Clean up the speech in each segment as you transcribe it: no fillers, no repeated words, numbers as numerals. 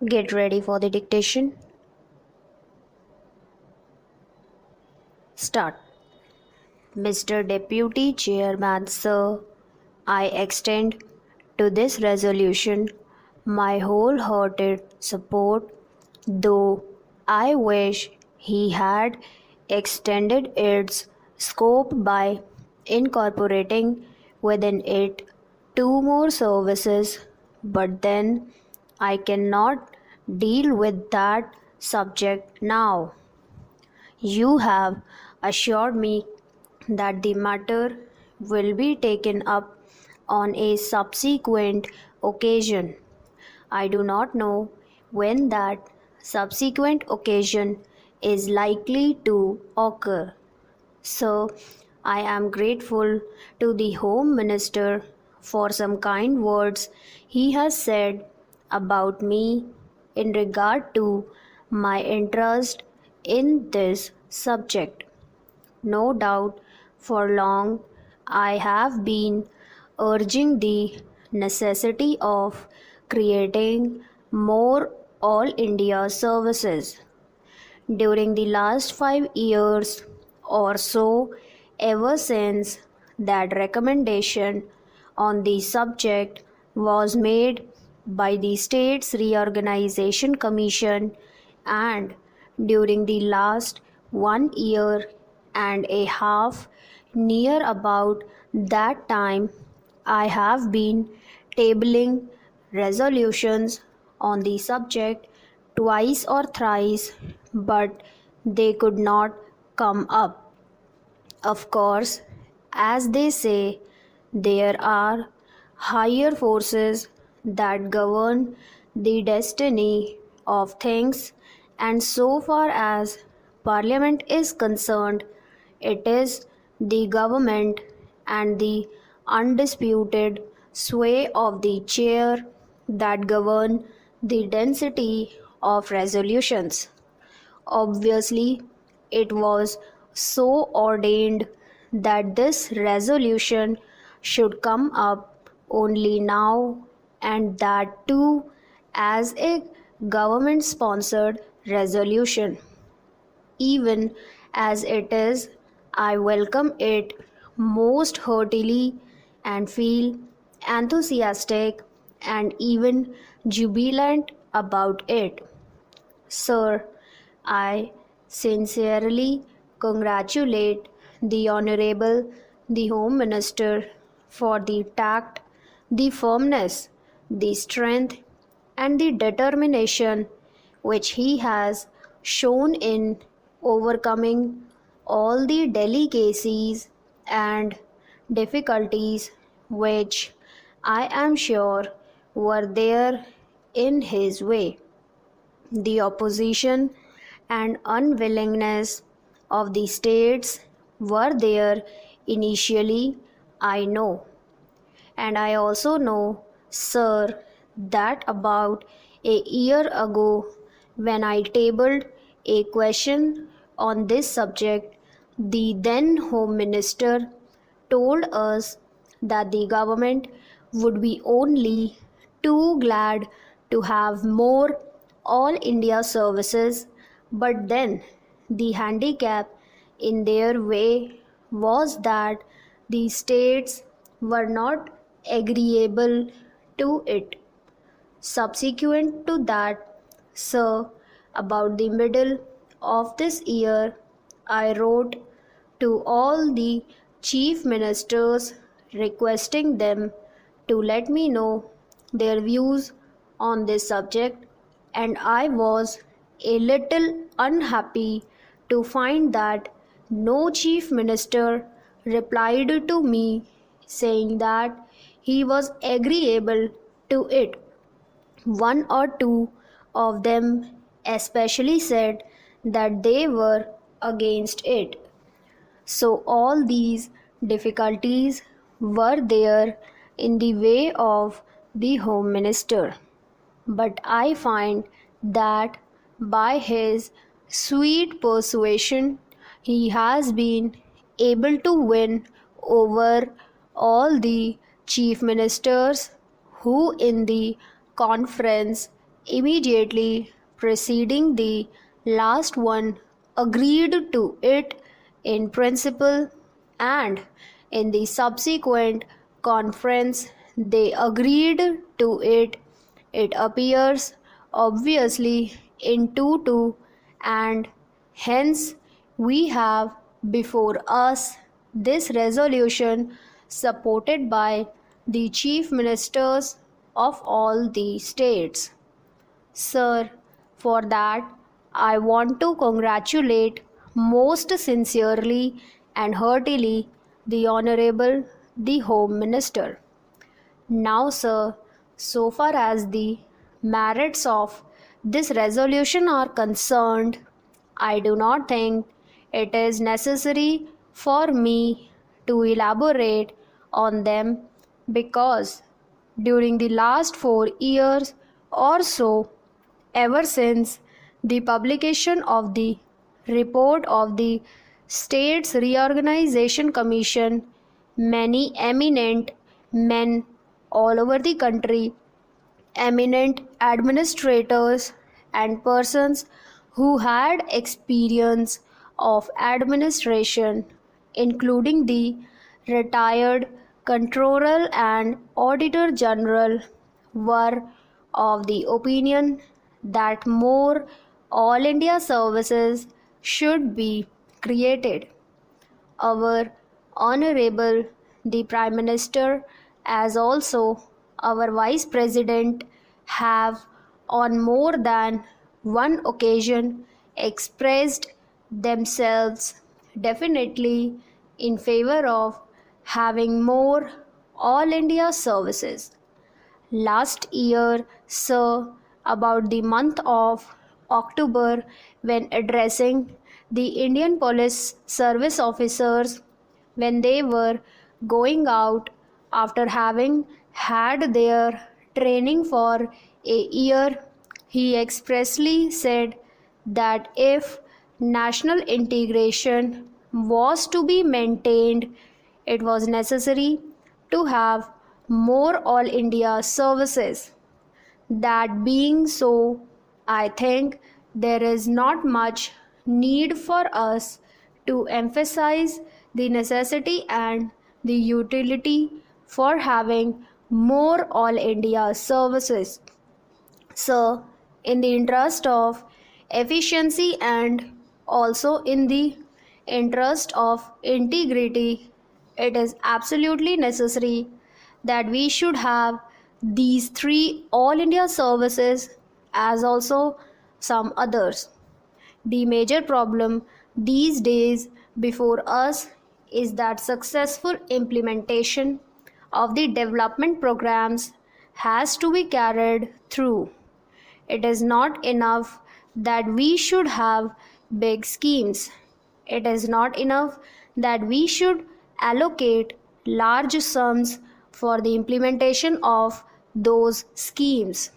Get ready for the dictation. Start. Mr. Deputy Chairman, sir, I extend to this resolution my wholehearted support, though I wish he had extended its scope by incorporating within it two more services, but then I cannot deal with that subject now. You have assured me that the matter will be taken up on a subsequent occasion. I do not know when that subsequent occasion is likely to occur. So, I am grateful to the Home Minister for some kind words he has said about me in regard to my interest in this subject. No doubt for long I have been urging the necessity of creating more all India services. During the last 5 years or so, ever since that recommendation on the subject was made by the States Reorganization Commission, and during the last 1 year and a half, near about that time, I have been tabling resolutions on the subject twice or thrice, but they could not come up. Of course, as they say, there are higher forces that govern the destiny of things, and so far as Parliament is concerned, it is the government and the undisputed sway of the chair that govern the density of resolutions. Obviously, it was so ordained that this resolution should come up only now, and that too as a government sponsored resolution. Even as it is, I welcome it most heartily and feel enthusiastic and even jubilant about it. Sir, I sincerely congratulate the Honorable the Home Minister for the tact, the firmness, the strength, and the determination which he has shown in overcoming all the delicacies and difficulties which I am sure were there in his way. The opposition and unwillingness of the states were there initially, I know. And I also know, sir, that about a year ago, when I tabled a question on this subject, the then Home Minister told us that the government would be only too glad to have more all India services, but then the handicap in their way was that the states were not agreeable to it. Subsequent to that, sir, about the middle of this year, I wrote to all the chief ministers requesting them to let me know their views on this subject, and I was a little unhappy to find that no chief minister replied to me saying that he was agreeable to it. One or two of them especially said that they were against it. So, all these difficulties were there in the way of the Home Minister. But I find that by his sweet persuasion, he has been able to win over all the chief ministers who, in the conference immediately preceding the last one agreed to it in principle, and in the subsequent conference they agreed to it. It appears obviously in 2 and hence we have before us this resolution supported by the chief ministers of all the states. Sir, for that I want to congratulate most sincerely and heartily the Honorable the Home Minister. Now, sir, so far as the merits of this resolution are concerned, I do not think it is necessary for me to elaborate on them because during the last 4 years or so, ever since the publication of the report of the States Reorganization Commission, many eminent men all over the country, eminent administrators and persons who had experience of administration, including the retired Controller and Auditor General, were of the opinion that more All India services should be created. Our Honorable the Prime Minister, as also our Vice President, have on more than one occasion expressed themselves definitely in favor of having more All India services. Last year, sir, about the month of October, when addressing the Indian Police Service officers when they were going out after having had their training for a year, he expressly said that if national integration was to be maintained, it was necessary to have more All India services. That being so, I think there is not much need for us to emphasize the necessity and the utility for having more All India services. So, in the interest of efficiency and also in the interest of integrity, it is absolutely necessary that we should have these three All India services as also some others. The major problem these days before us is that successful implementation of the development programs has to be carried through. It is not enough that we should have big schemes. It is not enough that we should allocate large sums for the implementation of those schemes.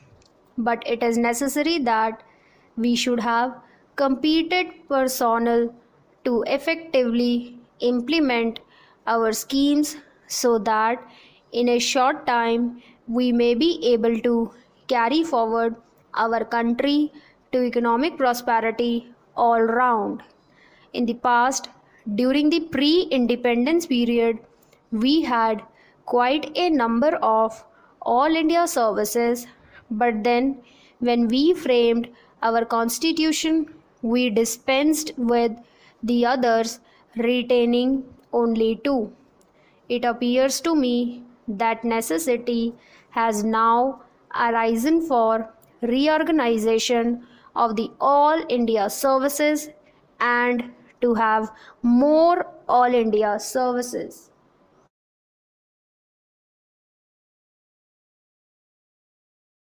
But it is necessary that we should have competent personnel to effectively implement our schemes so that in a short time we may be able to carry forward our country to economic prosperity all round. In the past, during the pre-independence period, we had quite a number of All India services, but then when we framed our constitution, we dispensed with the others, retaining only two. It appears to me that necessity has now arisen for reorganization of the All India services and to have more All India services.